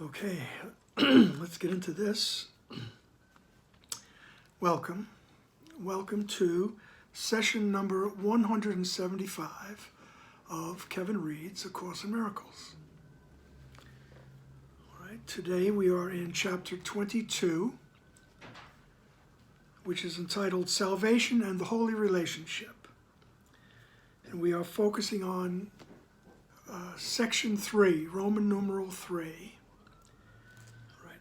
Okay, let's get into this. Welcome. Welcome to session number 175 of Kevin Reads A Course in Miracles. All right, today we are in chapter 22, which is entitled Salvation and the Holy Relationship. And we are focusing on section 3, Roman numeral 3.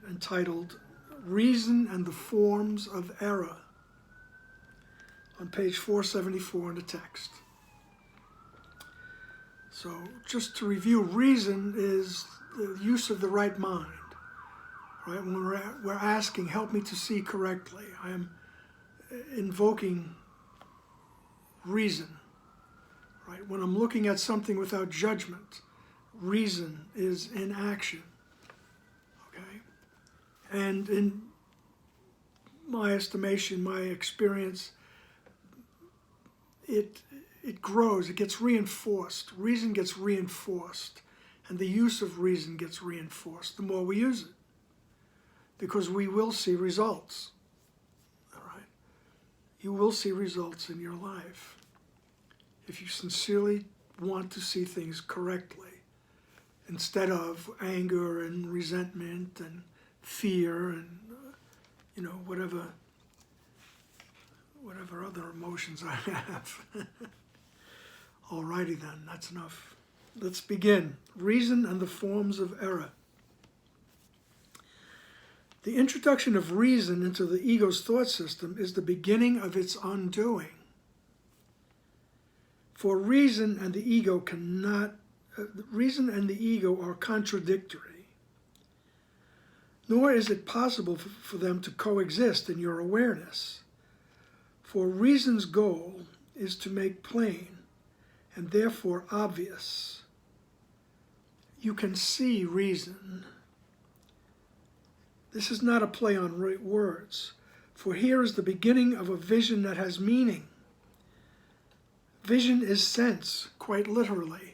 Entitled Reason and the Forms of Error, on page 474 in the text. So just to review, reason is the use of the right mind. Right? When we're asking, help me to see correctly, I am invoking reason. Right? When I'm looking at something without judgment, reason is in action. And in my estimation, my experience, it grows, it gets reinforced. Reason gets reinforced, and the use of reason gets reinforced the more we use it, because we will see results. All right? You will see results in your life if you sincerely want to see things correctly, instead of anger and resentment and fear and whatever other emotions I have. Alrighty then, that's enough. Let's begin. Reason and the forms of error. The introduction of reason into the ego's thought system is the beginning of its undoing. For reason and the ego are contradictory. Nor is it possible for them to coexist in your awareness. For reason's goal is to make plain, and therefore obvious. You can see reason. This is not a play on words, for here is the beginning of a vision that has meaning. Vision is sense, quite literally.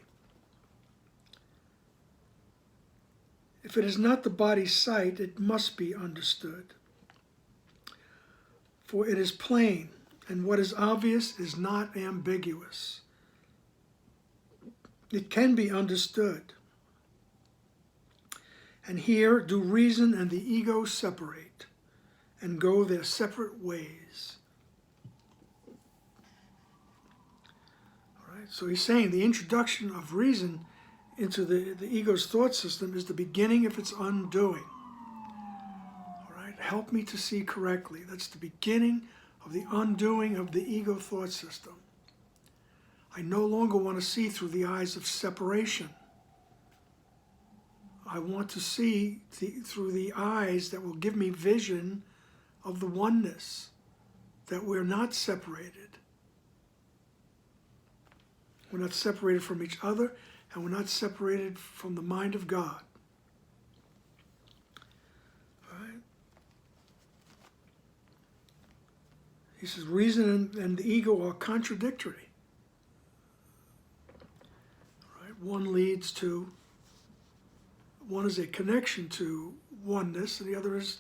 If it is not the body's sight, it must be understood. For it is plain, and what is obvious is not ambiguous. It can be understood. And here do reason and the ego separate and go their separate ways. All right, so he's saying the introduction of reason into the ego's thought system is the beginning of its undoing. All right, help me to see correctly. That's the beginning of the undoing of the ego thought system. I no longer want to see through the eyes of separation. I want to see through the eyes that will give me vision of the oneness, that we're not separated. We're not separated from each other, and we're not separated from the mind of God. All right? He says reason and the ego are contradictory. All right? One is a connection to oneness, and the other is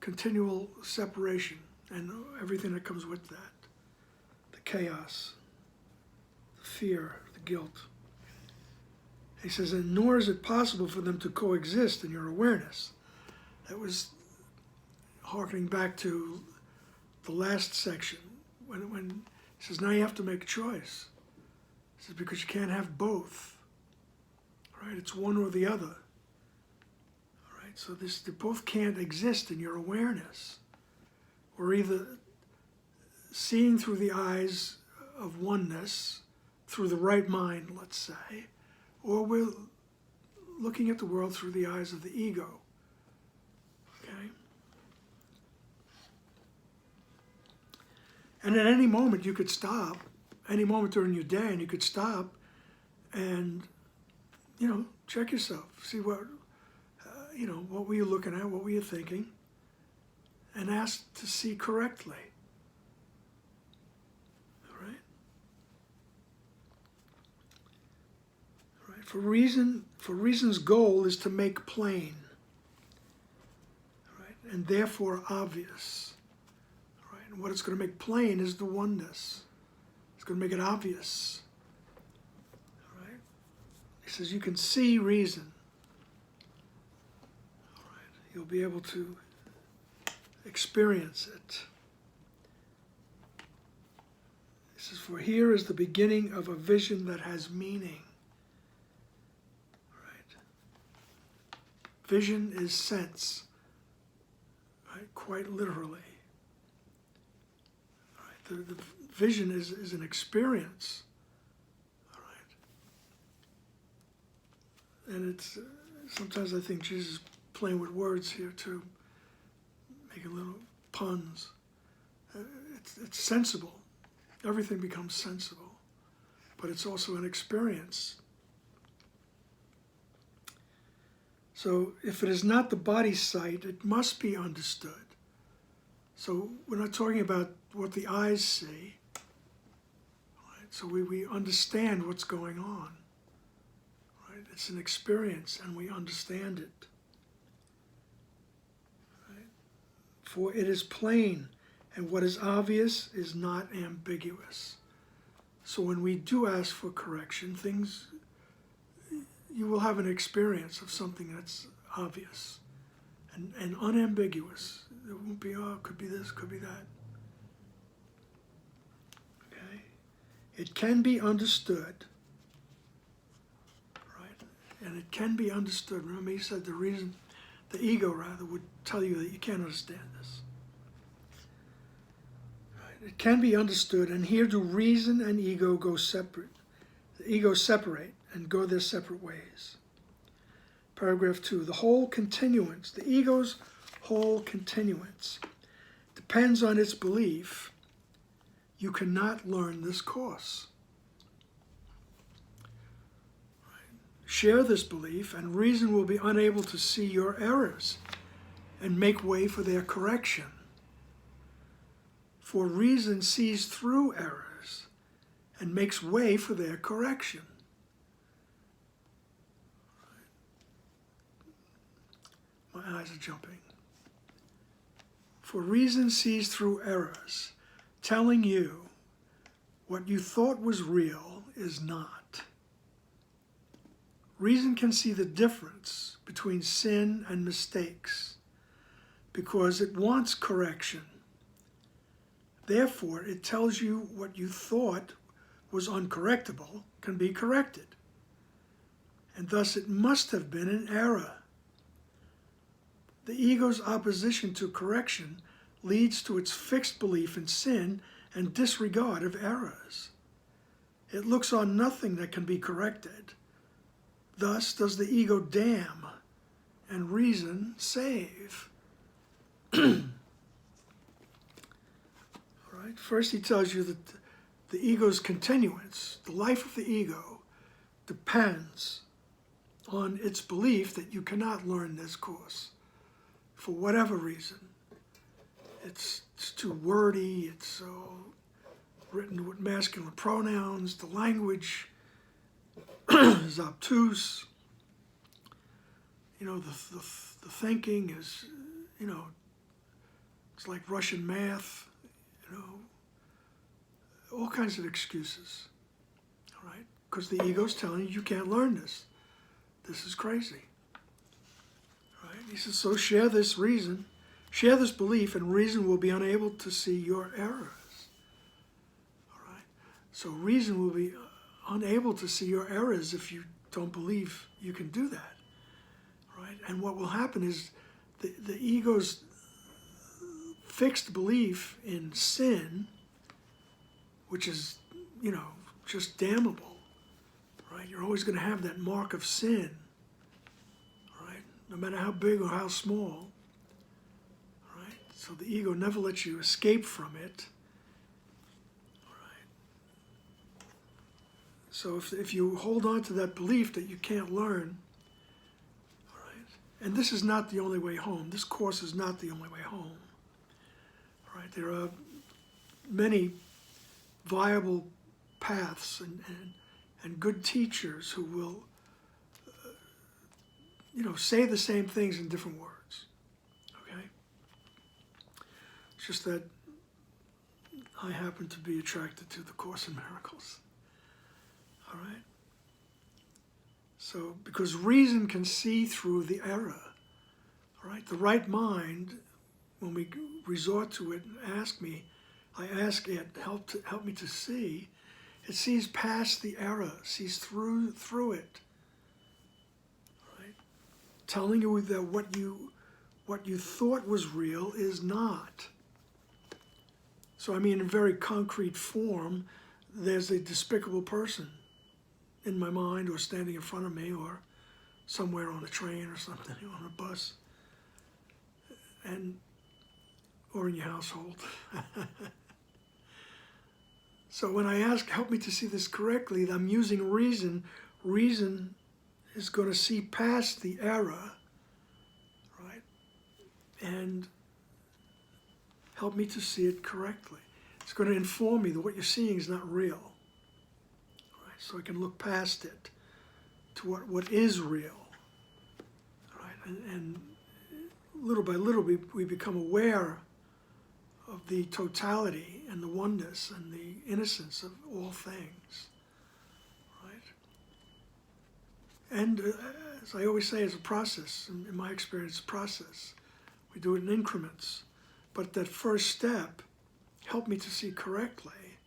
continual separation and everything that comes with that. The chaos, the fear, the guilt. He says, and nor is it possible for them to coexist in your awareness. That was hearkening back to the last section, when he says, now you have to make a choice. He says, because you can't have both. All right, it's one or the other. All right, so they both can't exist in your awareness. We're either seeing through the eyes of oneness, through the right mind, let's say, or we're looking at the world through the eyes of the ego. Okay? And at any moment you could stop, any moment during your day, and you could stop and, check yourself. See what were you looking at, what were you thinking, and ask to see correctly. For reason's goal is to make plain, right? And therefore obvious. Right? And what it's going to make plain is the oneness. It's going to make it obvious. Right? He says you can see reason. All right? You'll be able to experience it. He says, for here is the beginning of a vision that has meaning. Vision is sense, right? Quite literally. Right? The vision is an experience, all right? And it's sometimes I think Jesus is playing with words here too, making little puns. It's sensible. Everything becomes sensible, but it's also an experience. So if it is not the body's sight, it must be understood. So we're not talking about what the eyes see. Right? So we understand what's going on. Right? It's an experience and we understand it. Right? For it is plain, and what is obvious is not ambiguous. So when we do ask for correction, you will have an experience of something that's obvious and unambiguous. It won't be, oh, could be this, could be that. Okay? It can be understood, right? And it can be understood. Remember, he said the ego would tell you that you can't understand this. Right? It can be understood, and here do reason and ego go separate. The ego separate and go their separate ways. Paragraph 2, the whole continuance, the ego's whole continuance depends on its belief you cannot learn this course. Right. Share this belief and reason will be unable to see your errors and make way for their correction. For reason sees through errors and makes way for their correction. My eyes are jumping. For reason sees through errors, telling you what you thought was real is not. Reason can see the difference between sin and mistakes because it wants correction. Therefore, it tells you what you thought was uncorrectable can be corrected. And thus it must have been an error. The ego's opposition to correction leads to its fixed belief in sin and disregard of errors. It looks on nothing that can be corrected. Thus does the ego damn and reason save. All right. First he tells you that the ego's continuance, the life of the ego, depends on its belief that you cannot learn this course for whatever reason. It's too wordy, it's so written with masculine pronouns, the language is obtuse, the thinking is, it's like Russian math, all kinds of excuses, all right? Because the ego's telling you can't learn this. This is crazy, all right? He says, so share this reason, share this belief, and reason will be unable to see your errors, all right? So reason will be unable to see your errors if you don't believe you can do that, right? And what will happen is the ego's fixed belief in sin, which is, just damnable, right? You're always going to have that mark of sin, right? No matter how big or how small, right? So the ego never lets you escape from it, right? So if you hold on to that belief that you can't learn, all right? And this is not the only way home. This course is not the only way home, right? There are many viable paths and good teachers who will say the same things in different words. Okay? It's just that I happen to be attracted to the Course in Miracles. All right? So, because reason can see through the error, all right? The right mind, when we resort to it and I ask it, help me to see, it sees past the error, sees through it, right? Telling you that what you thought was real is not. So, I mean, in very concrete form, there's a despicable person in my mind, or standing in front of me, or somewhere on a train or something, on a bus, or in your household. So when I ask, help me to see this correctly, I'm using reason. Reason is going to see past the error, right? And help me to see it correctly. It's going to inform me that what you're seeing is not real. Right? So I can look past it to what is real. Right? And little by little we become aware of the totality and the oneness and the innocence of all things. Right? And as I always say, it's a process. In my experience, it's a process. We do it in increments. But that first step, help me to see correctly,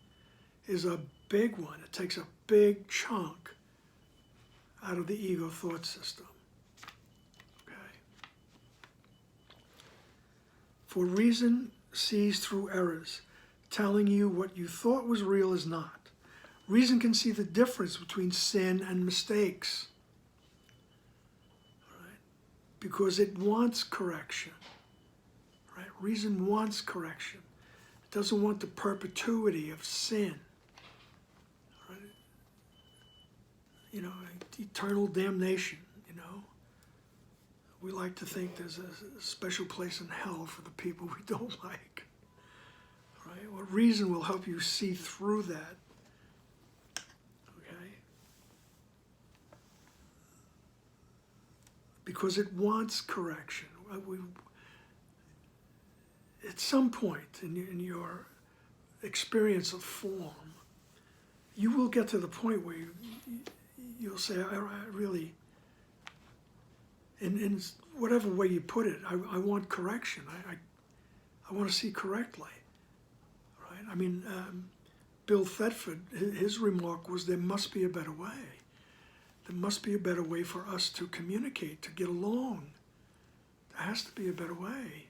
is a big one. It takes a big chunk out of the ego thought system. Okay? For reason sees through errors, telling you what you thought was real is not. Reason can see the difference between sin and mistakes. Right? Because it wants correction. Right? Reason wants correction. It doesn't want the perpetuity of sin. Right? Eternal damnation, We like to think there's a special place in hell for the people we don't like. Right? Well, reason will help you see through that. Okay? Because it wants correction. At some point in your experience of form, you will get to the point where you'll say, I really, in whatever way you put it, I want correction. I want to see correctly. Right? I mean, Bill Thetford, his remark was, there must be a better way. There must be a better way for us to communicate, to get along. There has to be a better way.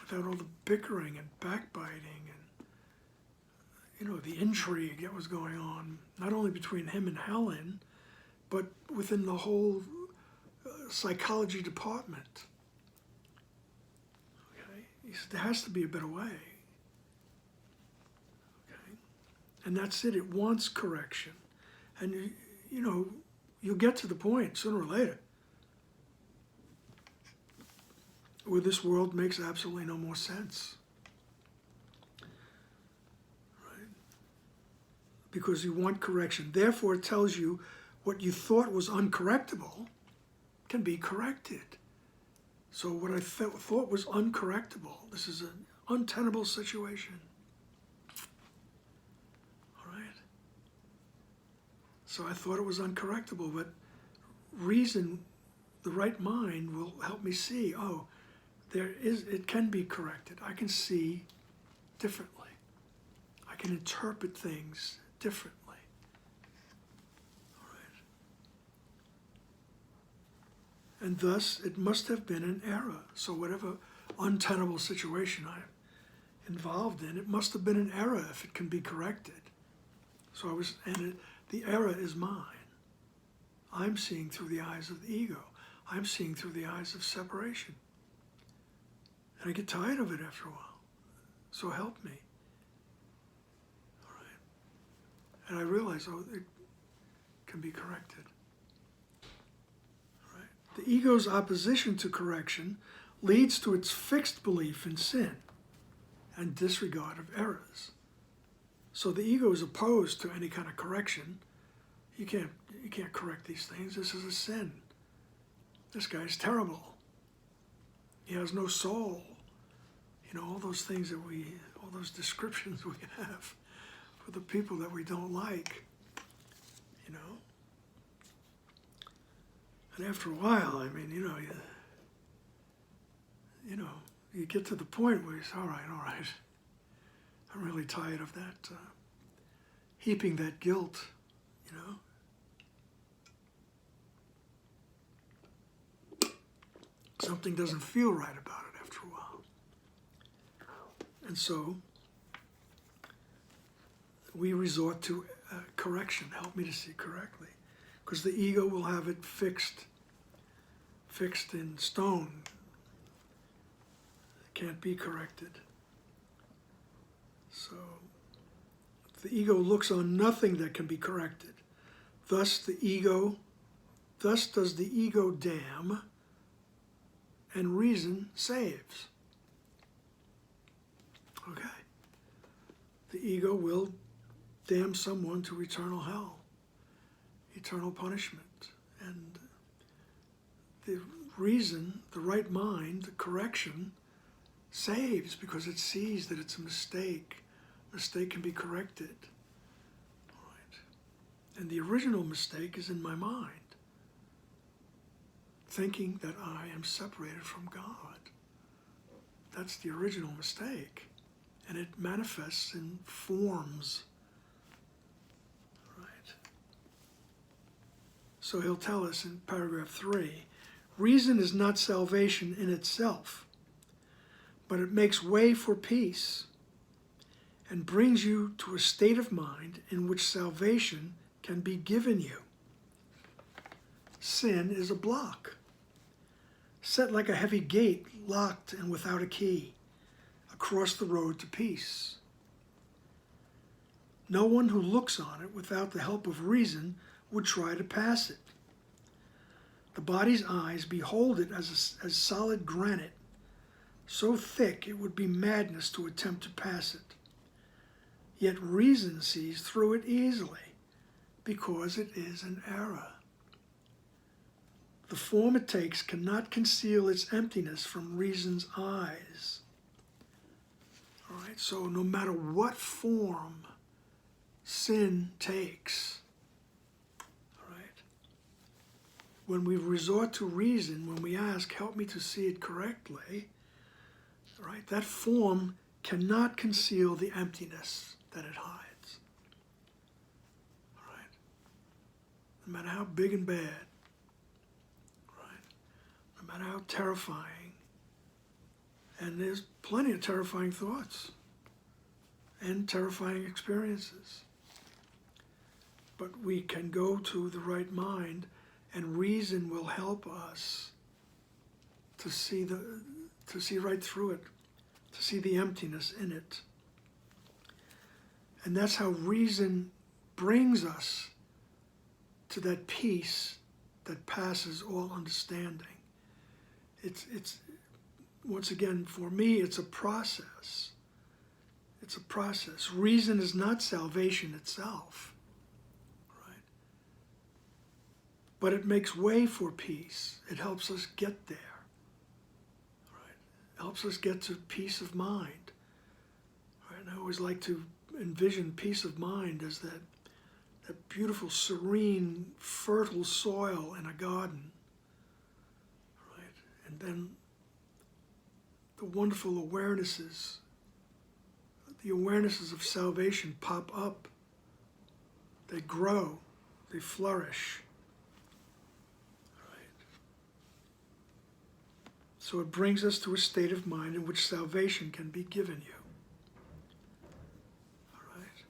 Without all the bickering and backbiting and, the intrigue that was going on, not only between him and Helen, but within the whole psychology department. Okay? He said, there has to be a better way. Okay? And that's it. It wants correction. And, you'll get to the point sooner or later where this world makes absolutely no more sense. Right? Because you want correction. Therefore, it tells you what you thought was uncorrectable can be corrected. So what I thought was uncorrectable, this is an untenable situation. All right? So I thought it was uncorrectable, but reason, the right mind, will help me see, it can be corrected. I can see differently. I can interpret things differently. All right. And thus, it must have been an error. So whatever untenable situation I'm involved in, it must have been an error if it can be corrected. So the error is mine. I'm seeing through the eyes of the ego. I'm seeing through the eyes of separation. And I get tired of it after a while. So help me. All right. And I realize, it can be corrected. All right. The ego's opposition to correction leads to its fixed belief in sin and disregard of errors. So the ego is opposed to any kind of correction. You can't correct these things. This is a sin. this guy's terrible. He has no soul. You know, all those things that all those descriptions we have for the people that we don't like, you know. And after a while, I mean, you get to the point where you say, all right, I'm really tired of that, heaping that guilt, you know. Something doesn't feel right about it after a while. And so we resort to correction. Help me to see correctly. Because the ego will have it fixed in stone. It can't be corrected. So the ego looks on nothing that can be corrected. Thus does the ego damn, and reason saves. Okay? The ego will damn someone to eternal hell, eternal punishment. And the reason, the right mind, the correction, saves because it sees that it's a mistake. Mistake can be corrected. All right. And the original mistake is in my mind, thinking that I am separated from God. That's the original mistake. And it manifests in forms. Right. So he'll tell us in paragraph 3, reason is not salvation in itself, but it makes way for peace and brings you to a state of mind in which salvation can be given you. Sin is a block, set like a heavy gate, locked and without a key, across the road to peace. No one who looks on it without the help of reason would try to pass it. The body's eyes behold it as solid granite, so thick it would be madness to attempt to pass it. Yet reason sees through it easily, because it is an error. The form it takes cannot conceal its emptiness from reason's eyes. All right, so no matter what form sin takes, all right, when we resort to reason, when we ask, help me to see it correctly, all right, that form cannot conceal the emptiness that it hides. All right, no matter how big and bad, right, no matter how terrifying. And there's plenty of terrifying thoughts and terrifying experiences. But we can go to the right mind, and reason will help us to see right through it, to see the emptiness in it. And that's how reason brings us to that peace that passes all understanding. It's once again, for me, it's a process. It's a process. Reason is not salvation itself, right? But it makes way for peace. It helps us get there, right? It helps us get to peace of mind. Right? And I always like to envision peace of mind as that beautiful, serene, fertile soil in a garden, right? And then the wonderful awarenesses, the awarenesses of salvation pop up. They grow, they flourish. Right. So it brings us to a state of mind in which salvation can be given you. All right.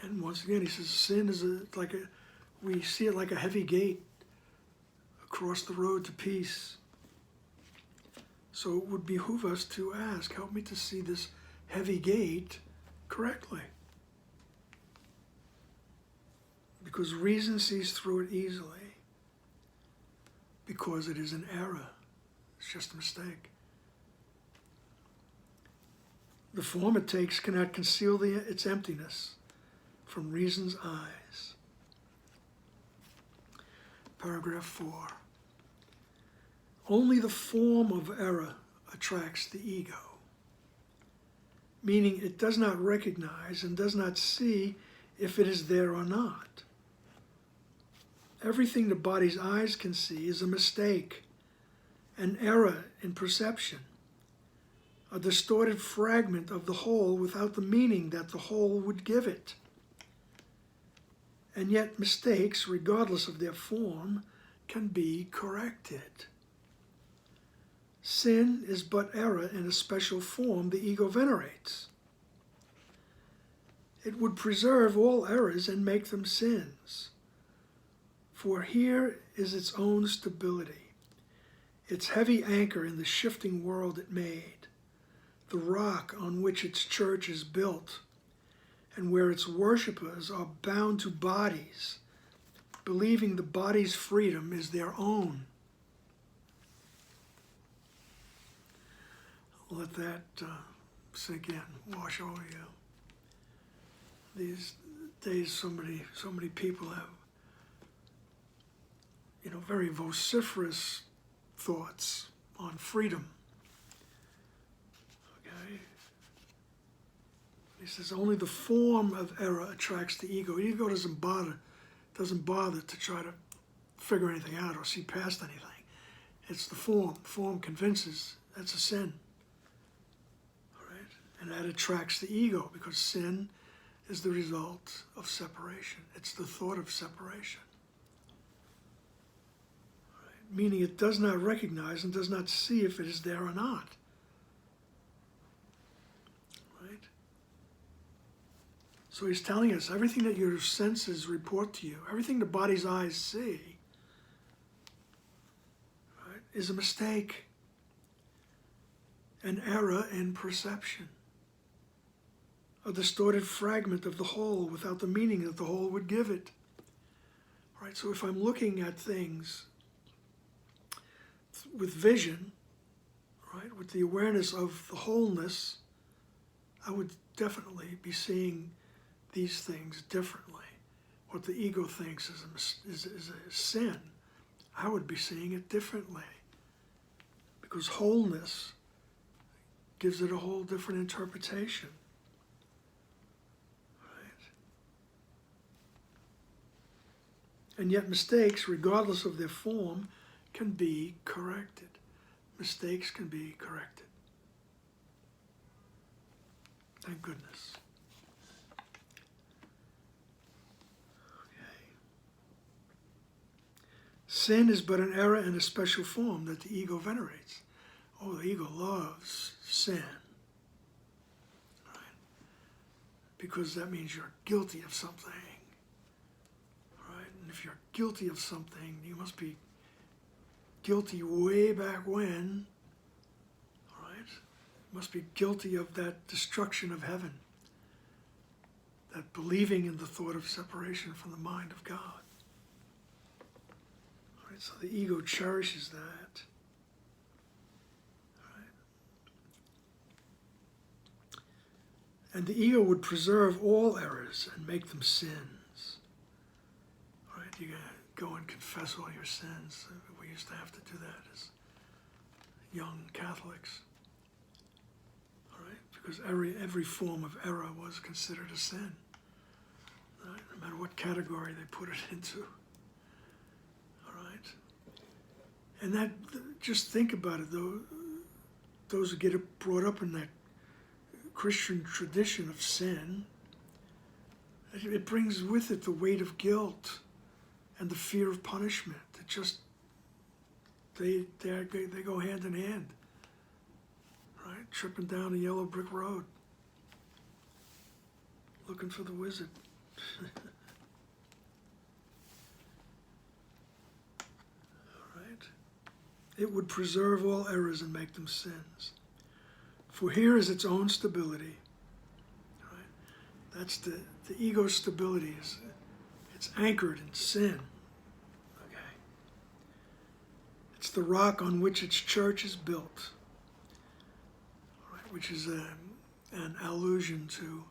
And once again, he says sin is we see it like a heavy gate across the road to peace. So it would behoove us to ask, help me to see this heavy gate correctly. Because reason sees through it easily. Because it is an error. It's just a mistake. The form it takes cannot conceal its emptiness from reason's eyes. paragraph 4. Only the form of error attracts the ego, meaning it does not recognize and does not see if it is there or not. Everything the body's eyes can see is a mistake, an error in perception, a distorted fragment of the whole without the meaning that the whole would give it. And yet mistakes, regardless of their form, can be corrected. Sin is but error in a special form the ego venerates. It would preserve all errors and make them sins. For here is its own stability, its heavy anchor in the shifting world it made, the rock on which its church is built, and where its worshippers are bound to bodies, believing the body's freedom is their own. Let that sink in, wash over you. These days, so many people have, very vociferous thoughts on freedom. Okay? He says only the form of error attracts the ego. The ego doesn't bother to try to figure anything out or see past anything. It's the form. The form convinces that's a sin. All right? And that attracts the ego because sin is the result of separation. It's the thought of separation. All right? Meaning it does not recognize and does not see if it is there or not. Right? So he's telling us everything that your senses report to you, everything the body's eyes see, right, is a mistake, an error in perception, a distorted fragment of the whole without the meaning that the whole would give it. Right? So if I'm looking at things with vision, right, with the awareness of the wholeness, I would definitely be seeing these things differently. What the ego thinks is a sin, I would be seeing it differently. Because wholeness gives it a whole different interpretation. And yet mistakes, regardless of their form, can be corrected. Mistakes can be corrected. Thank goodness. Okay. Sin is but an error in a special form that the ego venerates. Oh, the ego loves sin. Right? Because that means you're guilty of something. If you're guilty of something, you must be guilty way back when, all right? You must be guilty of that destruction of heaven, that believing in the thought of separation from the mind of God. All right, so the ego cherishes that. All right? And the ego would preserve all errors and make them sins. You gotta go and confess all your sins. We used to have to do that as young Catholics. All right? Because every form of error was considered a sin. Right? No matter what category they put it into. All right? And that, just think about it, though, those who get brought up in that Christian tradition of sin, it brings with it the weight of guilt and the fear of punishment. That just, they go hand in hand, right? Tripping down a yellow brick road, looking for the wizard. All right? It would preserve all errors and make them sins. For here is its own stability. Right? That's the ego's stability. It's anchored in sin. Okay. It's the rock on which its church is built, right, which is an allusion to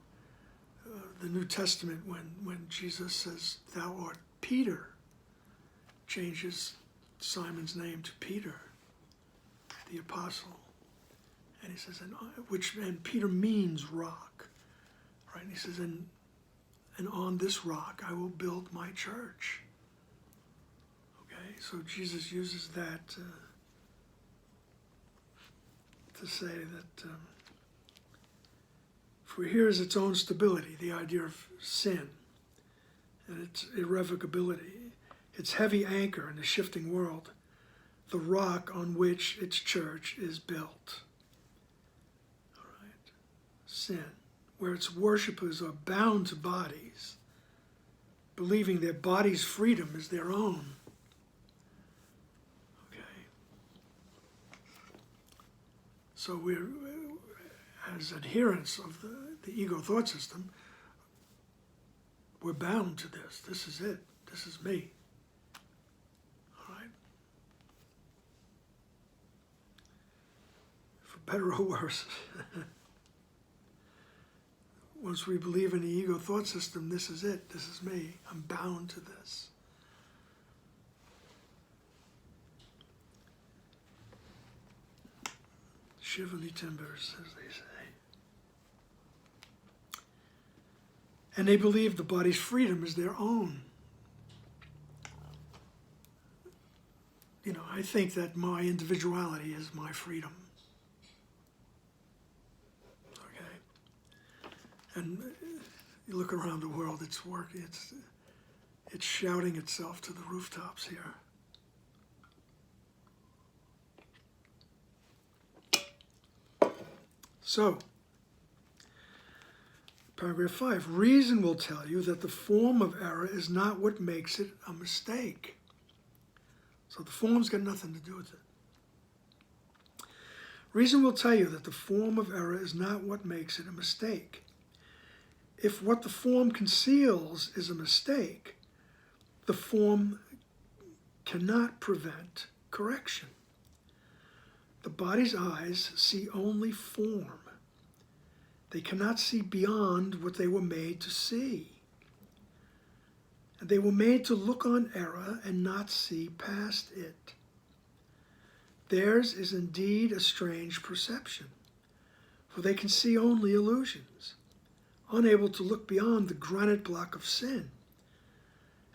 the New Testament when Jesus says, "Thou art Peter, changes Simon's name to Peter, the apostle. And he says, and Peter means rock, right? And he says, and on this rock I will build my church. Okay, so Jesus uses that to say that for here is its own stability, the idea of sin and its irrevocability, its heavy anchor in the shifting world, the rock on which its church is built. All right. Sin, where its worshipers are bound to bodies, believing their body's freedom is their own. Okay. So we're, as adherents of the ego thought system, we're bound to this. This is it. This is me. All right? For better or worse. Once we believe in the ego thought system, this is it. This is me. I'm bound to this. Shiverly timbers, as they say. And they believe the body's freedom is their own. You know, I think that my individuality is my freedom. Okay? And you look around the world, it's working, it's shouting itself to the rooftops here. So, paragraph 5, reason will tell you that the form of error is not what makes it a mistake. So the form's got nothing to do with it. Reason will tell you that the form of error is not what makes it a mistake. If what the form conceals is a mistake, the form cannot prevent correction. The body's eyes see only form. They cannot see beyond what they were made to see. And they were made to look on error and not see past it. Theirs is indeed a strange perception, for they can see only illusions, unable to look beyond the granite block of sin,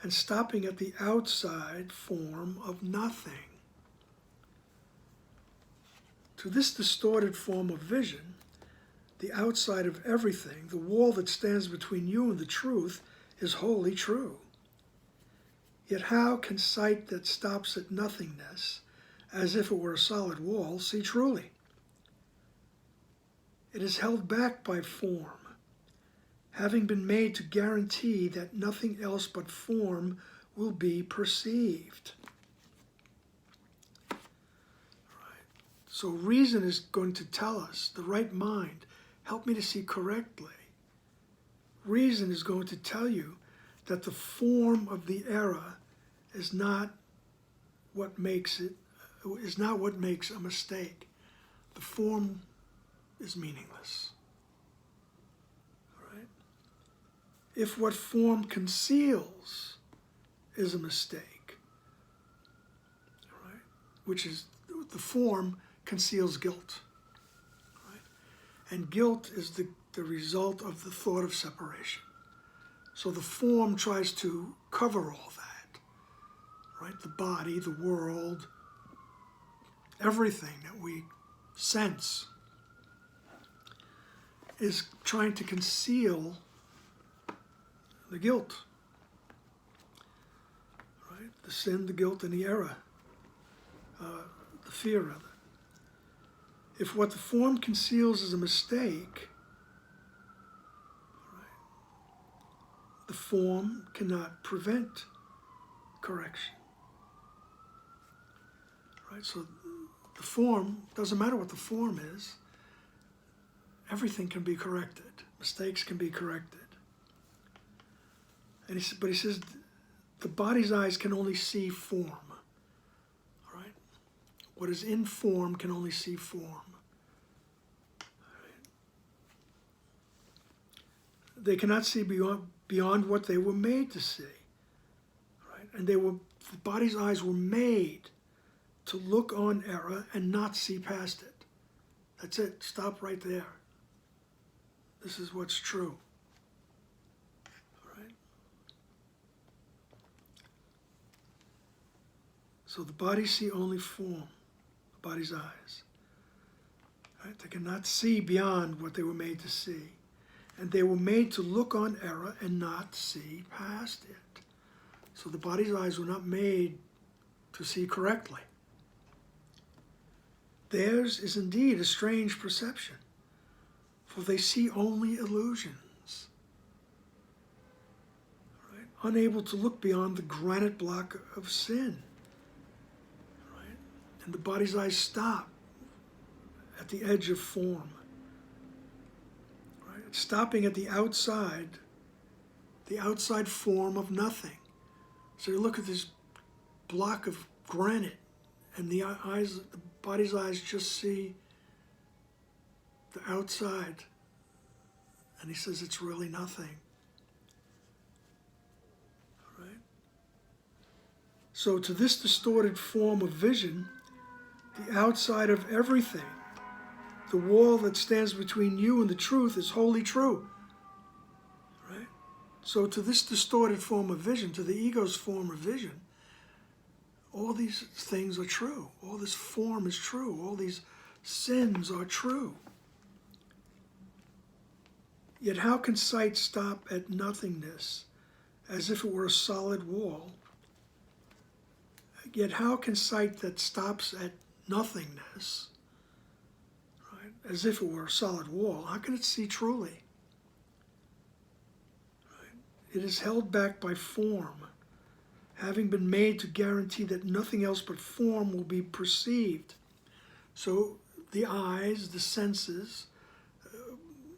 and stopping at the outside form of nothing. To this distorted form of vision, the outside of everything, the wall that stands between you and the truth, is wholly true. Yet how can sight that stops at nothingness, as if it were a solid wall, see truly? It is held back by form, having been made to guarantee that nothing else but form will be perceived. So reason is going to tell us, the right mind, help me to see correctly. Reason is going to tell you that the form of the error is not what makes a mistake. The form is meaningless. All right? If what form conceals is a mistake, all right, which is the form conceals guilt. And guilt is the result of the thought of separation. So the form tries to cover all that, right? The body, the world, everything that we sense is trying to conceal the guilt, right? The sin, the guilt, and the error, the fear, rather. If what the form conceals is a mistake, right, the form cannot prevent correction. Right? So the form, doesn't matter what the form is, everything can be corrected. Mistakes can be corrected. And but he says the body's eyes can only see form. What is in form can only see form. They cannot see beyond what they were made to see. Right? And The body's eyes were made to look on error and not see past it. That's it. Stop right there. This is what's true. All right? So the bodies see only form, the body's eyes. Right? They cannot see beyond what they were made to see. And they were made to look on error and not see past it. So the body's eyes were not made to see correctly. Theirs is indeed a strange perception, for they see only illusions. Right? Unable to look beyond the granite block of sin. Right? And the body's eyes stop at the edge of form. Right? Stopping at the outside form of nothing. So you look at this block of granite, and the body's eyes just see the outside. And he says it's really nothing. All right? So to this distorted form of vision, the outside of everything, the wall that stands between you and the truth, is wholly true. Right? So to this distorted form of vision, to the ego's form of vision, all these things are true. All this form is true. All these sins are true. Yet how can sight stop at nothingness as if it were a solid wall? Yet how can sight that stops at nothingness, right, as if it were a solid wall, how can it see truly? Right? It is held back by form, having been made to guarantee that nothing else but form will be perceived. So the eyes, the senses,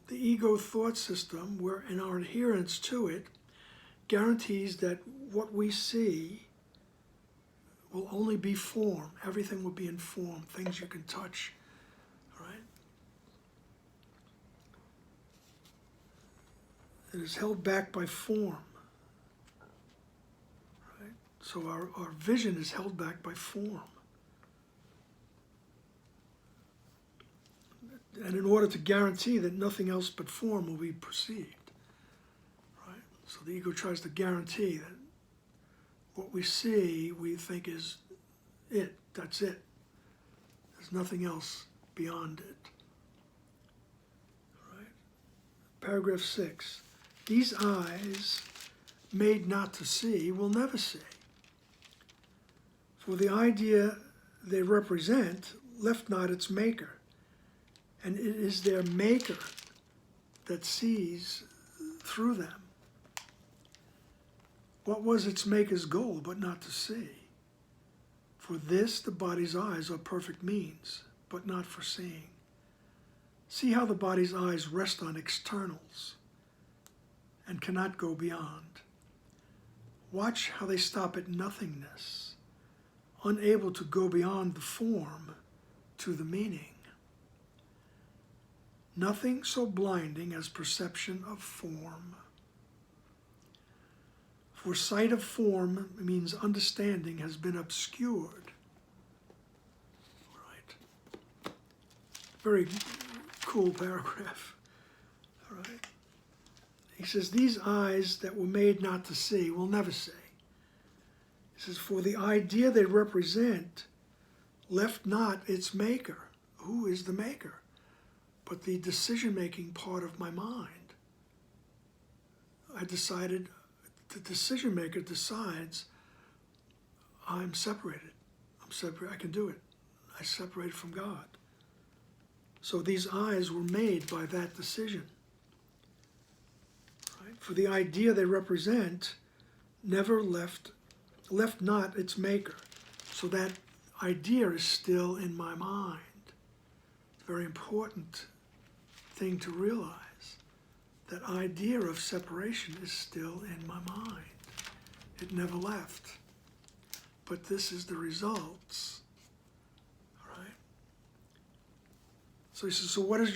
the ego thought system, and our adherence to it, guarantees that what we see will only be form. Everything will be in form, things you can touch, right? It is held back by form. So our vision is held back by form. And in order to guarantee that nothing else but form will be perceived. Right? So the ego tries to guarantee that what we see, we think is it. That's it. There's nothing else beyond it. Right? Paragraph 6. These eyes, made not to see, will never see. For the idea they represent left not its maker, and it is their maker that sees through them. What was its maker's goal but not to see? For this the body's eyes are perfect means, but not for seeing. See how the body's eyes rest on externals and cannot go beyond. Watch how they stop at nothingness, unable to go beyond the form to the meaning. Nothing so blinding as perception of form. For sight of form means understanding has been obscured. Right. Very cool paragraph. All right. He says, these eyes that were made not to see will never see. He says, for the idea they represent left not its maker. Who is the maker? But the decision-making part of my mind. I decided, the decision maker decides, I'm separated. I'm separate. I can do it. I separated from God. So these eyes were made by that decision. Right? For the idea they represent never left not its maker. So that idea is still in my mind. Very important thing to realize. That idea of separation is still in my mind. It never left. But this is the results. All right? So he says, so what is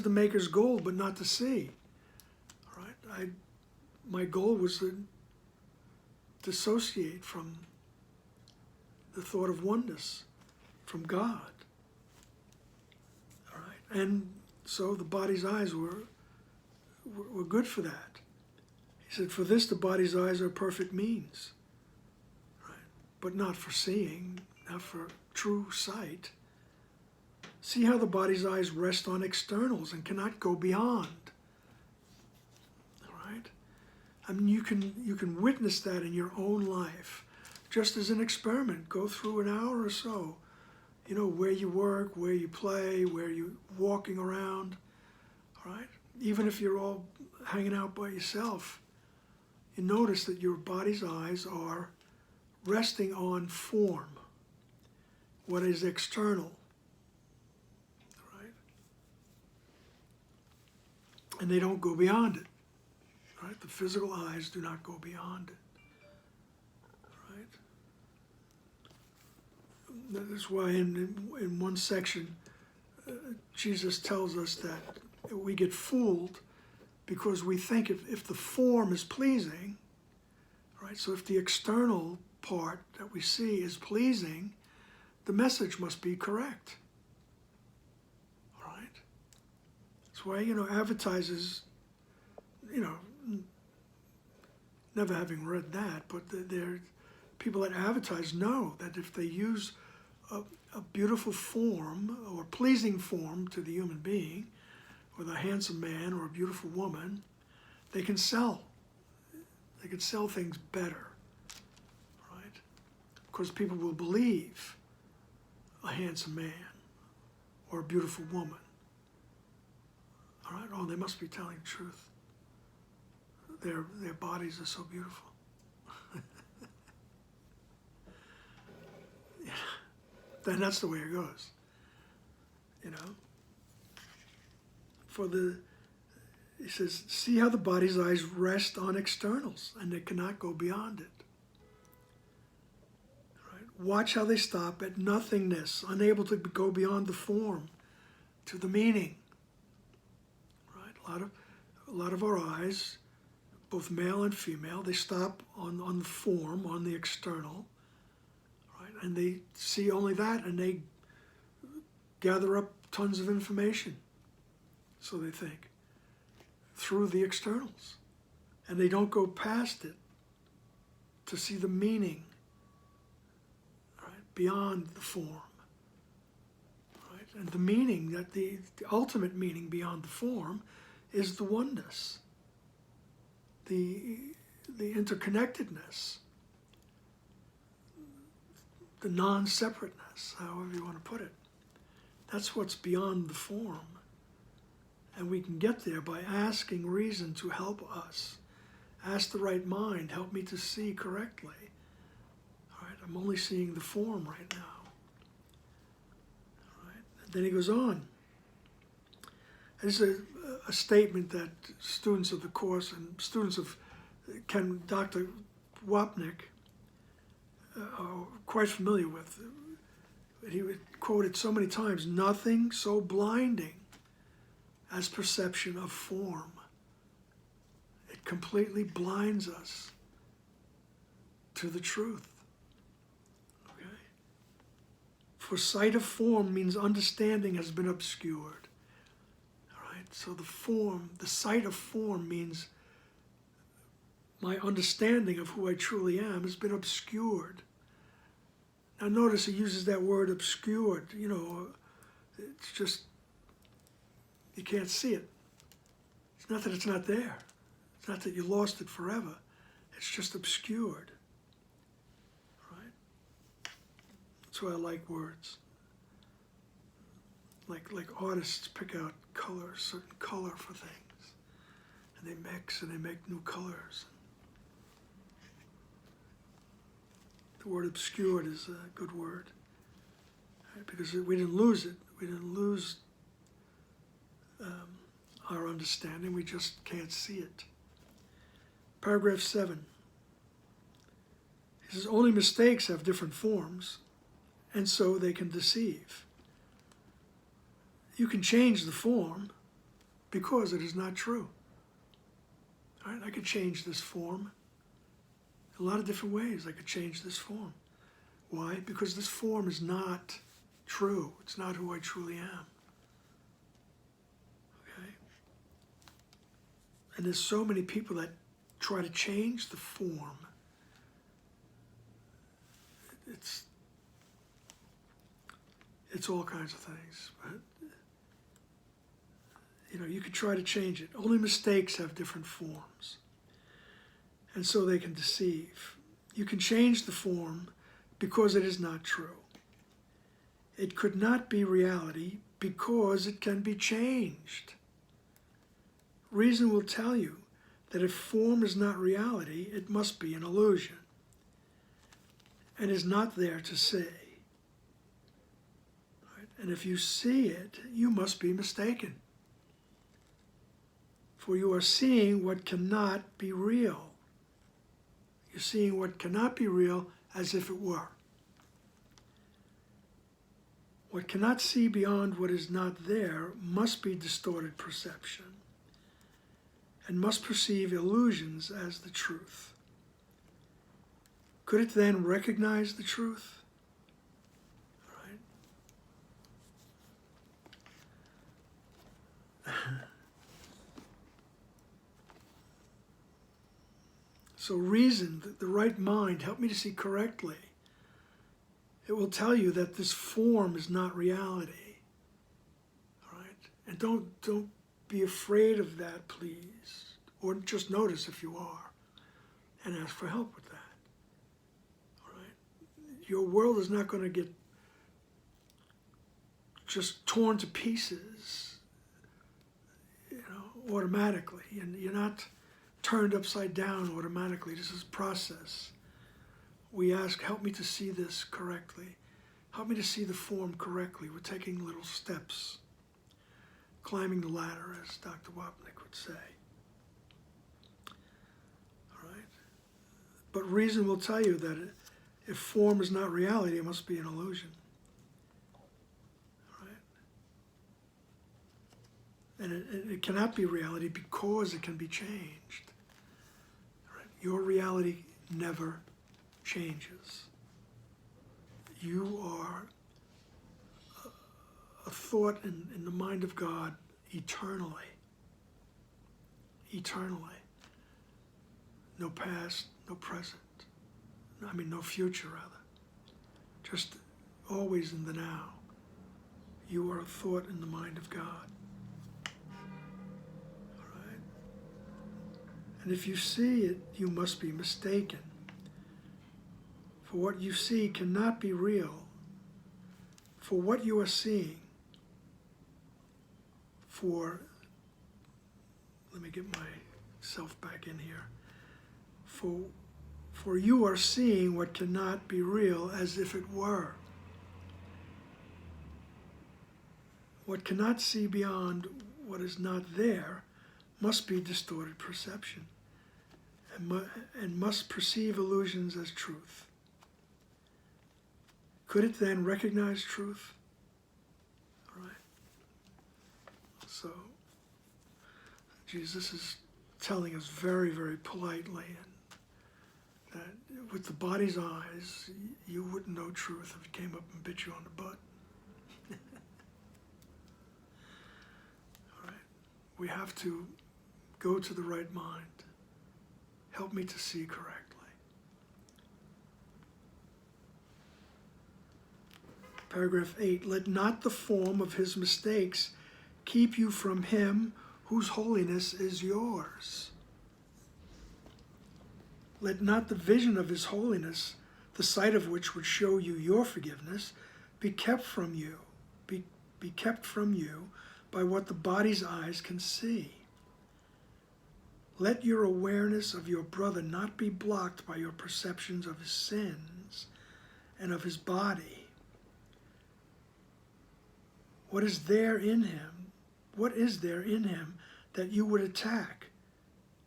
the maker's goal but not to see? All right? My goal was to dissociate from the thought of oneness from God. All right? And so the body's eyes were good for that. He said, for this the body's eyes are perfect means, right? But not for seeing, not for true sight. See how the body's eyes rest on externals and cannot go beyond. All right? I mean, you can witness that in your own life. Just as an experiment, go through an hour or so, you know, where you work, where you play, where you're walking around, all right? Even if you're all hanging out by yourself, you notice that your body's eyes are resting on form, what is external, right? And they don't go beyond it, right? The physical eyes do not go beyond it. That's why in one section, Jesus tells us that we get fooled because we think if the form is pleasing, right? So if the external part that we see is pleasing, the message must be correct, right? That's why, you know, advertisers, you know, never having read that, but they're people that advertise know that if they use a beautiful form or pleasing form to the human being, with a handsome man or a beautiful woman, they can sell. They can sell things better, right? Because people will believe a handsome man or a beautiful woman. All right? Oh, they must be telling the truth. Their bodies are so beautiful. Yeah. Then that's the way it goes, you know. He says, see how the body's eyes rest on externals and they cannot go beyond it. Right? Watch how they stop at nothingness, unable to go beyond the form to the meaning. Right? A lot of our eyes, both male and female, they stop on the form, on the external. And they see only that, and they gather up tons of information, so they think, through the externals. And they don't go past it to see the meaning, right, beyond the form. Right? And the meaning, that the ultimate meaning beyond the form is the oneness, the interconnectedness, the non-separateness, however you want to put it. That's what's beyond the form. And we can get there by asking reason to help us. Ask the right mind, help me to see correctly. All right, I'm only seeing the form right now. All right. And then he goes on. This is a statement that students of the course and students of Dr. Wapnick are quite familiar with. He would quote it so many times, nothing so blinding as perception of form. It completely blinds us to the truth. Okay? For sight of form means understanding has been obscured. All right? So the sight of form means my understanding of who I truly am has been obscured. Now notice he uses that word obscured, you know, it's just, you can't see it. It's not that it's not there. It's not that you lost it forever. It's just obscured, right? That's why I like words. Like artists pick out colors, certain color for things, and they mix and they make new colors. The word obscured is a good word, right? Because we didn't lose it. We didn't lose our understanding. We just can't see it. Paragraph 7. He says, only mistakes have different forms, and so they can deceive. You can change the form because it is not true. All right? I could change this form. A lot of different ways I could change this form. Why? Because this form is not true. It's not who I truly am. Okay? And there's so many people that try to change the form. It's all kinds of things. But, you could try to change it. Only mistakes have different forms. And so they can deceive. You can change the form because it is not true. It could not be reality because it can be changed. Reason will tell you that if form is not reality, it must be an illusion and is not there to see. Right? And if you see it, you must be mistaken. For you are seeing what cannot be real. You're seeing what cannot be real as if it were. What cannot see beyond what is not there must be distorted perception and must perceive illusions as the truth. Could it then recognize the truth? Right? So reason, the right mind, help me to see correctly. It will tell you that this form is not reality. All right? And don't be afraid of that, please. Or just notice if you are and ask for help with that. All right? Your world is not going to get just torn to pieces, automatically. And you're not turned upside down automatically. This is a process. We ask, help me to see this correctly. Help me to see the form correctly. We're taking little steps, climbing the ladder, as Dr. Wapnick would say. All right? But reason will tell you that if form is not reality, it must be an illusion. All right? And it cannot be reality because it can be changed. All right? Your reality never changes. You are a thought in the mind of God eternally. Eternally. No past, no present. No future, rather. Just always in the now. You are a thought in the mind of God. All right? And if you see it, you must be mistaken. For what you see cannot be real. For what you are seeing, let me get myself back in here. For you are seeing what cannot be real as if it were. What cannot see beyond what is not there must be distorted perception and must perceive illusions as truth. Could it then recognize truth? All right. So, Jesus is telling us very, very politely that with the body's eyes, you wouldn't know truth if it came up and bit you on the butt. All right. We have to go to the right mind. Help me to see correctly. Paragraph 8, let not the form of his mistakes keep you from him whose holiness is yours. Let not the vision of his holiness, the sight of which would show you your forgiveness, be kept from you, be kept from you by what the body's eyes can see. Let your awareness of your brother not be blocked by your perceptions of his sins and of his body. What is there in him? What is there in him that you would attack,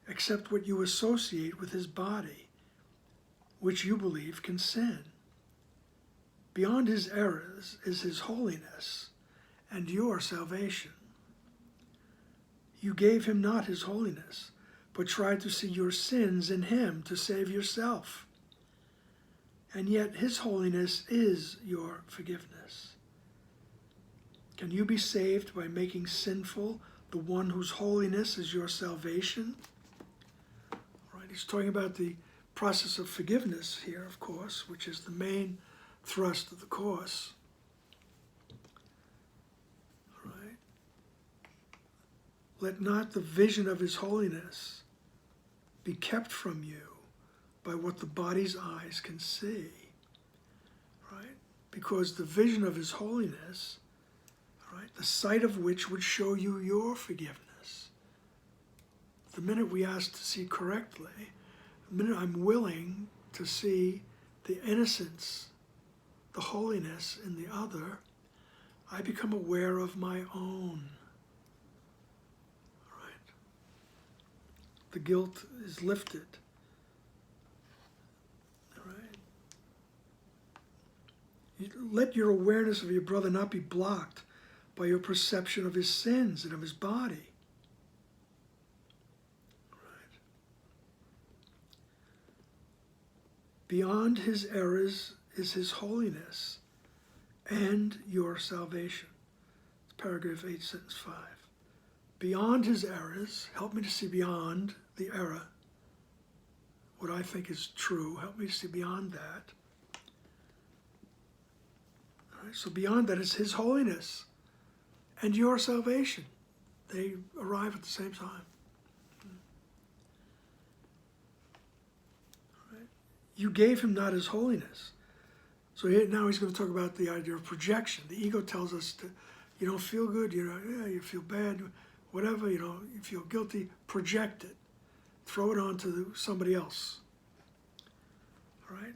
except what you associate with his body, which you believe can sin? Beyond his errors is his holiness and your salvation. You gave him not his holiness, but tried to see your sins in him to save yourself. and yet his holiness is your forgiveness. Can you be saved by making sinful the one whose holiness is your salvation? All right, he's talking about the process of forgiveness here, of course, which is the main thrust of the course. All right. Let not the vision of his holiness be kept from you by what the body's eyes can see. Right? Because the vision of his holiness, right, the sight of which would show you your forgiveness. The minute we ask to see correctly, the minute I'm willing to see the innocence, the holiness in the other, I become aware of my own. Right? The guilt is lifted. Let your awareness of your brother not be blocked by your perception of his sins and of his body. Right. Beyond his errors is his holiness and your salvation. It's paragraph 8, sentence 5. Beyond his errors, help me to see beyond the error, what I think is true, help me to see beyond that. So beyond that is his holiness and your salvation. They arrive at the same time. Right. You gave him not his holiness. So now he's going to talk about the idea of projection. The ego tells us you don't feel good, you feel bad, whatever, you feel guilty, project it. Throw it onto somebody else. All right?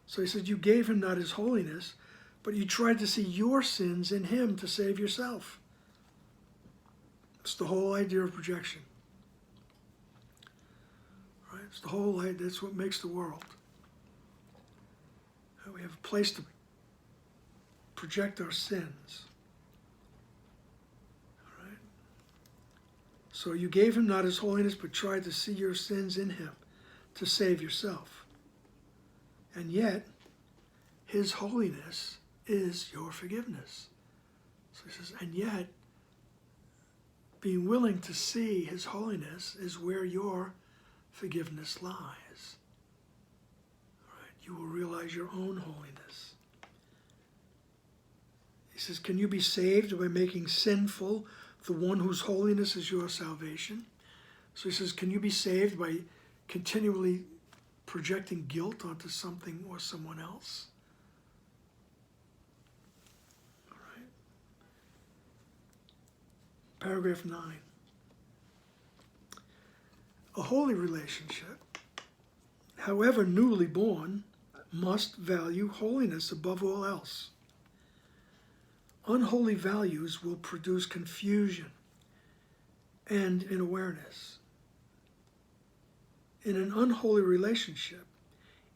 So he said, you gave him not his holiness, but you tried to see your sins in him to save yourself. It's the whole idea of projection. Right? It's the whole idea, that's what makes the world. We have a place to project our sins. All right? So you gave him not his holiness, but tried to see your sins in him to save yourself. And yet, his holiness is your forgiveness. So he says, and yet, being willing to see his holiness is where your forgiveness lies. All right? You will realize your own holiness. He says, can you be saved by making sinful the one whose holiness is your salvation? So he says, can you be saved by continually projecting guilt onto something or someone else? Paragraph 9. A holy relationship, however newly born, must value holiness above all else. Unholy values will produce confusion and inawareness. In an unholy relationship,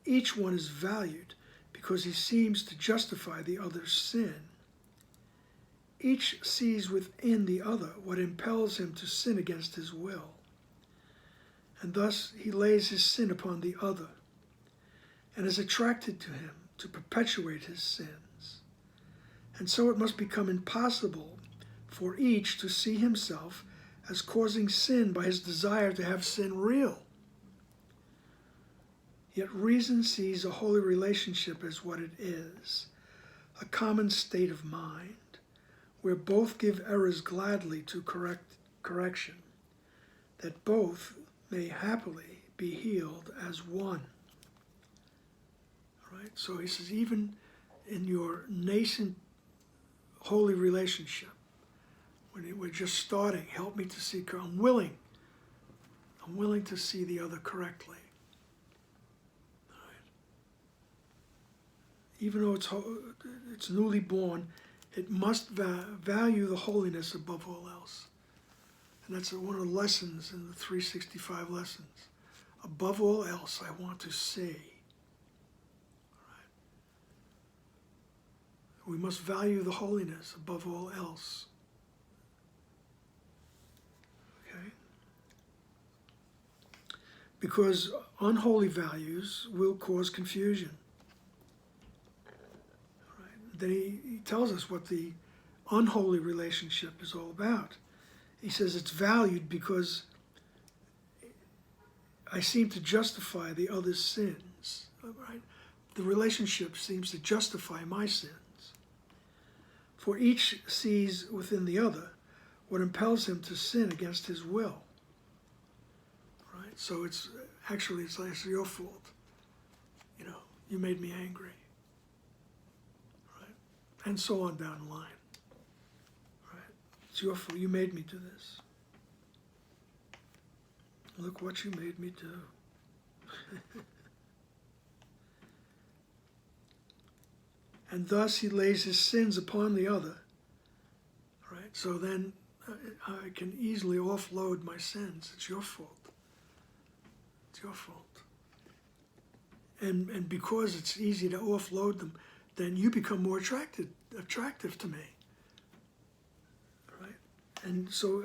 each one is valued because he seems to justify the other's sin. Each sees within the other what impels him to sin against his will, and thus he lays his sin upon the other, and is attracted to him to perpetuate his sins. And so it must become impossible for each to see himself as causing sin by his desire to have sin real. Yet reason sees a holy relationship as what it is, a common state of mind, where both give errors gladly to correction, that both may happily be healed as one. All right? So he says, even in your nascent holy relationship, when we're just starting, help me to see, I'm willing to see the other correctly. All right? Even though it's newly born, it must value the holiness above all else. And that's one of the lessons in the 365 lessons. Above all else, I want to see. All right? We must value the holiness above all else. Okay? Because unholy values will cause confusion. then he tells us what the unholy relationship is all about. He says it's valued because I seem to justify the other's sins. Right? The relationship seems to justify my sins. For each sees within the other what impels him to sin against his will. Right? So it's actually, it's like, it's your fault. You know, you made me angry. Right? And so on down the line. Right? It's your fault. You made me do this. Look what you made me do. And thus he lays his sins upon the other. Right? So then I can easily offload my sins. It's your fault. It's your fault. And because it's easy to offload them, then you become more attractive to me. Right? And so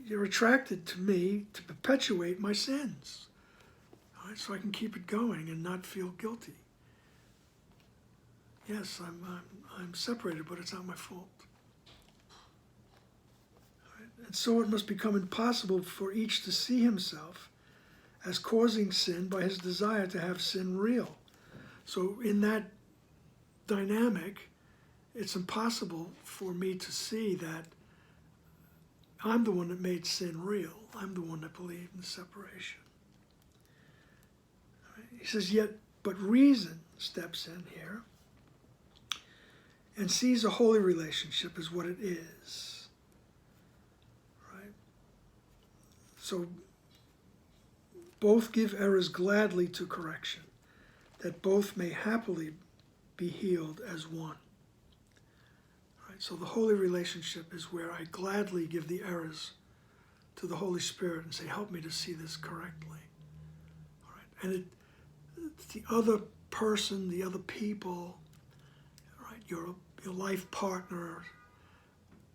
you're attracted to me to perpetuate my sins. Right? So I can keep it going and not feel guilty. Yes, I'm separated, but it's not my fault. Right? And so it must become impossible for each to see himself as causing sin by his desire to have sin real. So in that dynamic, it's impossible for me to see that I'm the one that made sin real. I'm the one that believed in separation. Right? He says, yet, but reason steps in here and sees a holy relationship as what it is. Right? So both give errors gladly to correction, that both may happily be healed as one. Right? So the holy relationship is where I gladly give the errors to the Holy Spirit and say, help me to see this correctly. All right? And the other person, the other people, right, your life partner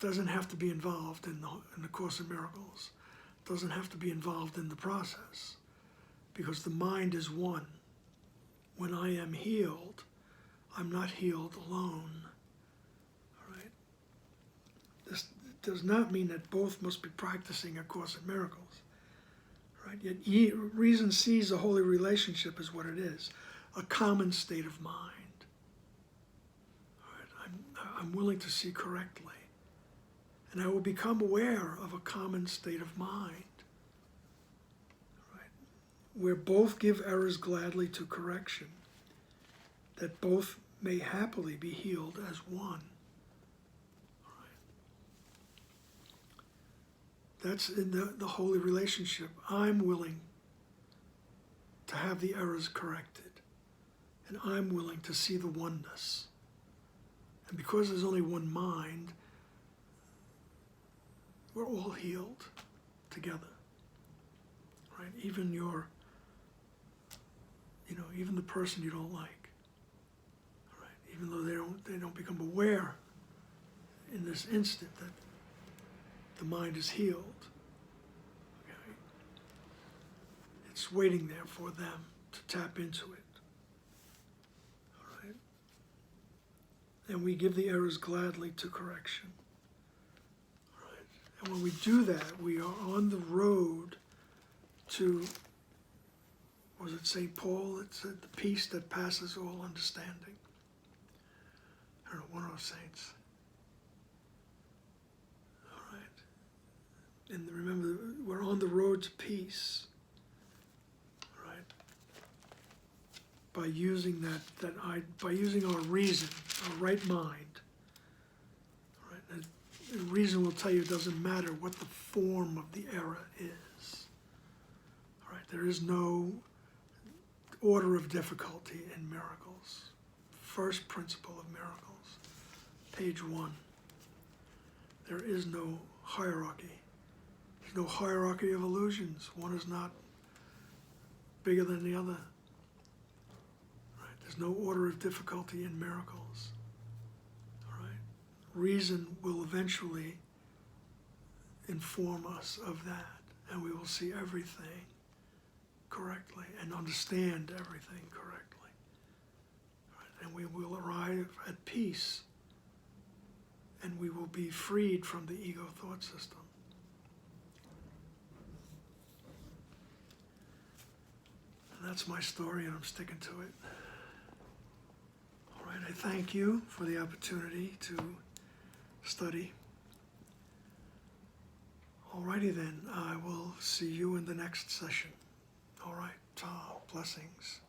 doesn't have to be involved in the Course in Miracles, doesn't have to be involved in the process, because the mind is one. When I am healed, I'm not healed alone. All right? This does not mean that both must be practicing A Course in Miracles. Right? Yet reason sees a holy relationship as what it is, a common state of mind. All right? I'm willing to see correctly. And I will become aware of a common state of mind, right? Where both give errors gladly to correction, that both may happily be healed as one. Right? That's in the holy relationship. I'm willing to have the errors corrected, and I'm willing to see the oneness. And because there's only one mind, we're all healed together, right? Even even the person you don't like, right? Even though they don't become aware in this instant that the mind is healed, okay? It's waiting there for them to tap into it, all right? And we give the errors gladly to correction. And when we do that, we are on the road to, was it St. Paul that said, the peace that passes all understanding? I don't know, one of those saints. All right. And remember, we're on the road to peace, right? By using by using our reason, our right mind. And reason will tell you it doesn't matter what the form of the error is. All right, there is no order of difficulty in miracles. First principle of miracles, page 1. There is no hierarchy. There's no hierarchy of illusions. One is not bigger than the other. Right? There's no order of difficulty in miracles. Reason will eventually inform us of that, and we will see everything correctly and understand everything correctly. Right? and we will arrive at peace, and we will be freed from the ego thought system. And that's my story, and I'm sticking to it. All right, I thank you for the opportunity to study. All righty then, I will see you in the next session. All right, blessings.